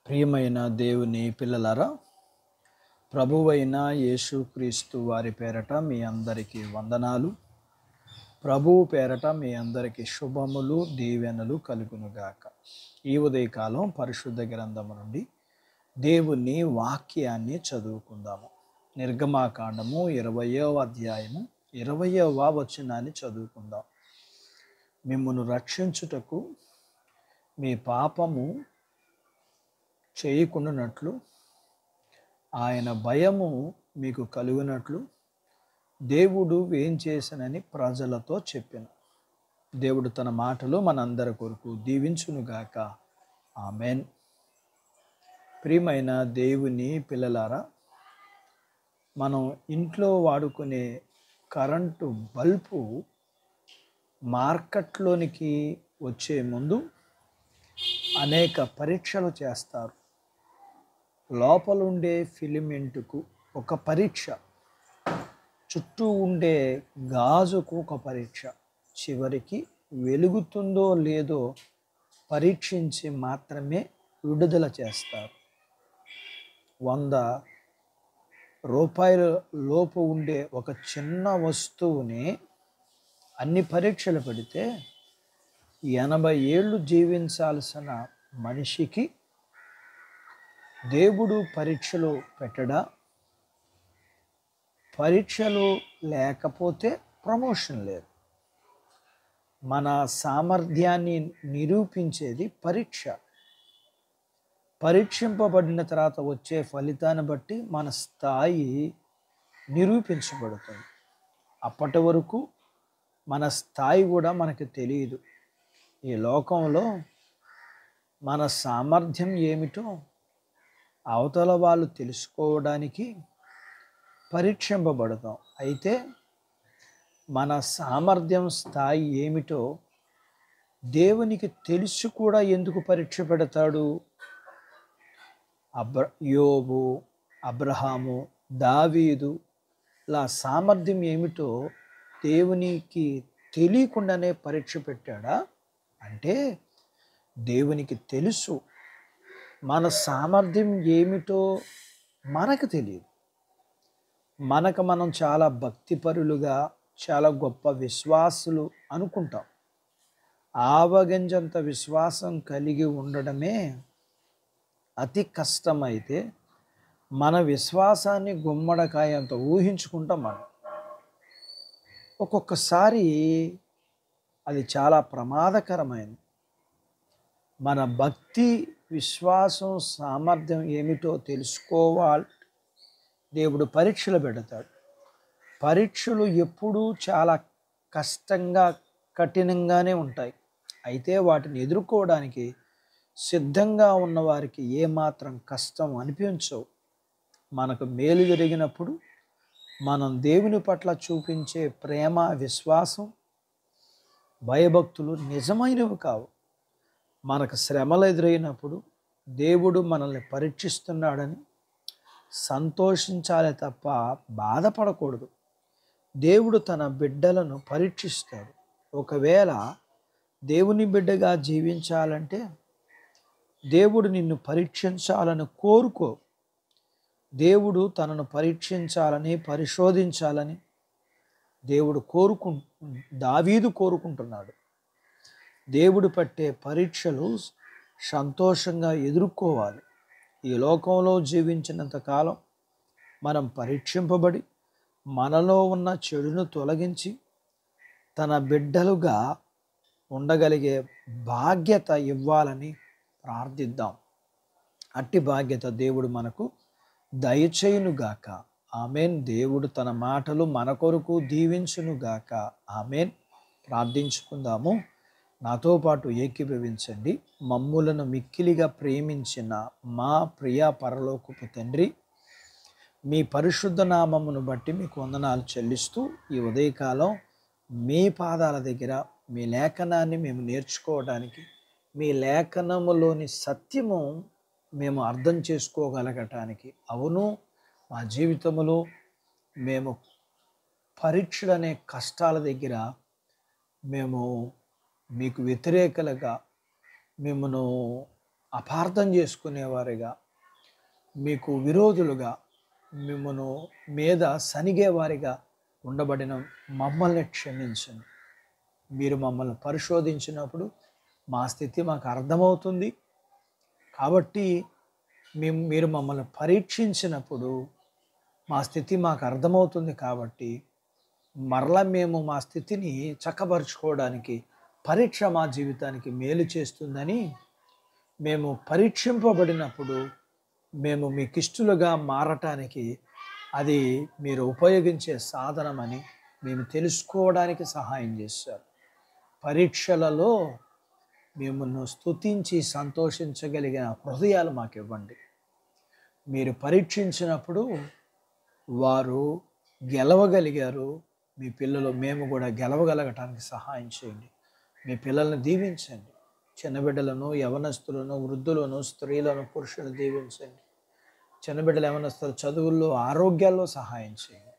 ప్రియమైన దేవుని పిల్లలారా, ప్రభువైన యేసుక్రీస్తు వారి పేరట మీ అందరికీ వందనాలు. ప్రభువు పేరట మీ అందరికీ శుభములు, దీవెనలు కలుగునుగాక. ఈ ఉదయకాలం పరిశుద్ధ గ్రంథము నుండి దేవుని వాక్యాన్ని చదువుకుందాము. నిర్గమాకాండము 20వ అధ్యాయము 20వ వచనాన్ని చదువుకుందాం. మిమ్మును రక్షించుటకు మీ పాపము చేయకుండానట్లు ఆయన భయము మీకు కలుగునట్లు దేవుడు ఏం చేసనని ప్రజలతో చెప్పాను. దేవుడు తన మాటలు మనందరి కొరకు దీవించునుగాక. ఆమెన్. ప్రియమైన దేవుని పిల్లలారా, మనం ఇంట్లో వాడుకునే కరెంటు బల్బు మార్కెట్లోనికి వచ్చే ముందు అనేక పరీక్షలు చేస్తారు. లోపలుండే ఫిలిమెంటుకు ఒక పరీక్ష, చుట్టూ ఉండే గాజుకు ఒక పరీక్ష, చివరికి వెలుగుతుందో లేదో పరీక్షించి మాత్రమే విడుదల చేస్తారు. 100 రూపాయల లోపు ఉండే ఒక చిన్న వస్తువుని అన్ని పరీక్షలు పెడితే 80 ఏళ్ళు జీవించాల్సిన మనిషికి దేవుడు పరీక్షలు పెట్టడా? పరీక్షలు లేకపోతే ప్రమోషన్ లేదు. మన సామర్థ్యాన్ని నిరూపించేది పరీక్ష. పరీక్షింపబడిన తర్వాత వచ్చే ఫలితాన్ని బట్టి మన స్థాయి నిరూపించబడుతుంది. అప్పటి వరకు మన స్థాయి కూడా మనకు తెలియదు. ఈ లోకంలో మన సామర్థ్యం ఏమిటో అవతల వాళ్ళు తెలుసుకోవడానికి పరీక్షింపబడతాం. అయితే మన సామర్థ్యం స్థాయి ఏమిటో దేవునికి తెలిసి కూడా ఎందుకు పరీక్ష పెడతాడు? యోబు, అబ్రహాము, దావీదు లా సామర్థ్యం ఏమిటో దేవునికి తెలియకుండానే పరీక్ష పెట్టాడా? అంటే దేవునికి తెలుసు. మన సామర్థ్యం ఏమిటో మనకు తెలియదు. మనం చాలా భక్తిపరులుగా, చాలా గొప్ప విశ్వాసులు అనుకుంటాం. ఆవగింజంత విశ్వాసం కలిగి ఉండడమే అతి కష్టమైతే మన విశ్వాసాన్ని గుమ్మడికాయంత ఊహించుకుంటాం మనం. ఒక్కొక్కసారి అది చాలా ప్రమాదకరమైనది. మన భక్తి, విశ్వాసం, సామర్థ్యం ఏమిటో తెలుసుకోవాలి. దేవుడు పరీక్షలు పెడతాడు. పరీక్షలు ఎప్పుడూ చాలా కష్టంగా, కఠినంగానే ఉంటాయి. అయితే వాటిని ఎదుర్కోవడానికి సిద్ధంగా ఉన్నవారికి ఏమాత్రం కష్టం అనిపించవు. మనకు మేలు జరిగినప్పుడు మనం దేవుని పట్ల చూపించే ప్రేమ, విశ్వాసం, భయభక్తులు నిజమైనవి కావు. మనకు శ్రమలు ఎదురైనప్పుడు దేవుడు మనల్ని పరీక్షిస్తున్నాడని సంతోషించాలి తప్ప బాధపడకూడదు. దేవుడు తన బిడ్డలను పరీక్షిస్తాడు. ఒకవేళ దేవుని బిడ్డగా జీవించాలంటే దేవుడు నిన్ను పరీక్షించాలని కోరుకో. దేవుడు తనను పరీక్షించాలని, పరిశోధించాలని దేవుడు దావీదు కోరుకుంటున్నాడు. దేవుడు పట్టే పరీక్షలు సంతోషంగా ఎదుర్కోవాలి. ఈ లోకంలో జీవించినంత కాలం మనం పరీక్షింపబడి మనలో ఉన్న చెడును తొలగించి తన బిడ్డలుగా ఉండగలిగే బాధ్యత ఇవ్వాలని ప్రార్థిద్దాం. అట్టి బాధ్యత దేవుడు మనకు దయచేయునుగాక. ఆమెన్. దేవుడు తన మాటలు మన కొరకు దీవించునుగాక. ఆమెన్. ప్రార్థించుకుందాము. నాతో పాటు ఏకీభవించండి. మమ్ములను మిక్కిలిగా ప్రేమించిన మా ప్రియ పరలోకపు తండ్రి, మీ పరిశుద్ధ నామమును బట్టి మీకు వందనాలు చెల్లిస్తూ ఈ ఉదయకాలం మీ పాదాల దగ్గర మీ లేఖనాన్ని మేము నేర్చుకోవడానికి, మీ లేఖనములోని సత్యము మేము అర్థం చేసుకోగలగటానికి, అవును మా జీవితంలో మేము పరీక్షలనే కష్టాల దగ్గర మేము మీకు వ్యతిరేకలుగా మిమ్మను అపార్థం చేసుకునేవారిగా, మీకు విరోధులుగా, మిమ్మను మీద సనిగేవారిగా ఉండబడిన మమ్మల్ని క్షమించండి. మీరు మమ్మల్ని పరిశోధించినప్పుడు మా స్థితి మాకు అర్థమవుతుంది. కాబట్టి మీరు మమ్మల్ని పరీక్షించినప్పుడు మా స్థితి మాకు అర్థమవుతుంది. కాబట్టి మరలా మేము మా స్థితిని చక్కపరుచుకోవడానికి పరీక్ష మా జీవితానికి మేలు చేస్తుందని, మేము పరీక్షింపబడినప్పుడు మేము మీకు ఇష్టలుగా మారటానికి అది మీరు ఉపయోగించే సాధనమని మేము తెలుసుకోవడానికి సహాయం చేశారు. పరీక్షలలో మిమ్మల్ని స్తుతించి సంతోషించగలిగిన హృదయాలు మాకు ఇవ్వండి. మీరు పరీక్షించినప్పుడు వారు గెలవగలిగారు. మీ పిల్లలు మేము కూడా గెలవగలగటానికి సహాయం చేయండి. మీ పిల్లల్ని దీవించండి. చిన్నబిడ్డలను, యవనస్తులను, వృద్ధులను, స్త్రీలను, పురుషులను దీవించండి. చిన్నబిడ్డలు, యవనస్తులు చదువుల్లో, ఆరోగ్యాల్లో సహాయం చేయండి.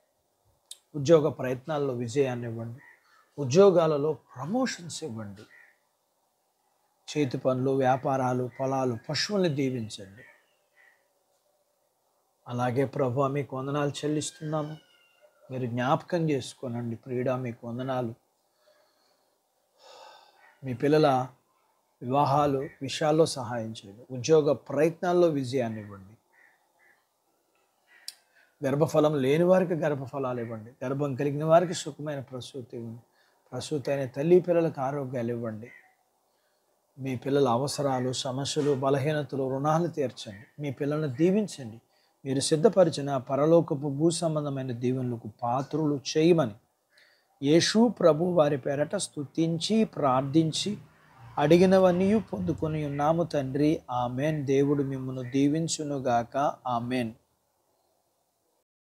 ఉద్యోగ ప్రయత్నాల్లో విజయాన్ని ఇవ్వండి. ఉద్యోగాలలో ప్రమోషన్స్ ఇవ్వండి. చేతి పనులు, వ్యాపారాలు, పొలాలు, పశువుల్ని దీవించండి. అలాగే ప్రభువా మీకు వందనాలు చెల్లిస్తున్నాము. మీరు జ్ఞాపకం చేసుకోనండి. ప్రియుడా మీకు వందనాలు. మీ పిల్లల వివాహాలు విషయాల్లో సహాయం చేయండి. ఉద్యోగ ప్రయత్నాల్లో విజయాన్ని ఇవ్వండి. గర్భఫలం లేని వారికి గర్భఫలాలు ఇవ్వండి. గర్భం కలిగిన వారికి సుఖమైన ప్రసూతి ఇవ్వండి. ప్రసూతి అయిన తల్లి పిల్లలకు ఆరోగ్యాలు ఇవ్వండి. మీ పిల్లల అవసరాలు, సమస్యలు, బలహీనతలు, రుణాలు తీర్చండి. మీ పిల్లలను దీవించండి. మీరు సిద్ధపరిచిన పరలోకపు భూ సంబంధమైన దీవెనలకు పాత్రులు చేయమని యేసు ప్రభు వారి పేరట స్తుతించి ప్రార్థించి అడిగినవన్నీ పొందుకొని ఉన్నాము తండ్రి. ఆమెన్. దేవుడు మిమ్మల్ని దీవించునుగాక. ఆమెన్.